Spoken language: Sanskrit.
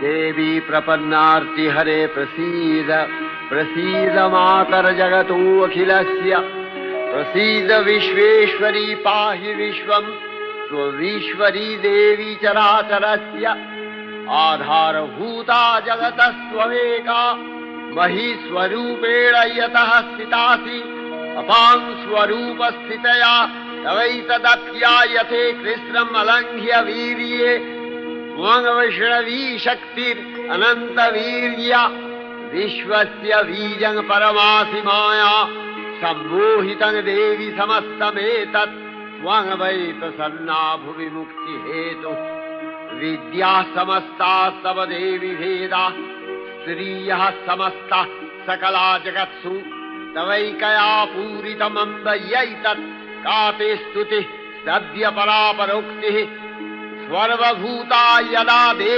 देवी प्रपन्नार्ति हरे प्रसीद प्रसीद मातर जगतो अखिलस्य प्रसीद विश्वेश्वरी पाहि विश्वम् स्वविश्वरी देवी चराचरस्य आधारभूता जगतस्त्वमेका महीस्वरूपेण यतः स्थितासि अपां स्वरूपस्थितया तवैतदप्यायते कृष्णम् अलङ्घ्य वीर्ये वैष्णवी शक्तिरनन्तवीर्या विश्वस्य बीजं परमासि माया सम्मोहितं देवि समस्तमेतत् त्वं वै प्रसन्ना भुवि मुक्तिहेतुः विद्या समस्ता तव देवि भेदा स्त्रियः समस्ता सकला जगत्सु तवैकया पूरितमम्बयैतत् का ते स्तुतिः सद्य परापरोक्तिः सर्वभूता यदा देवी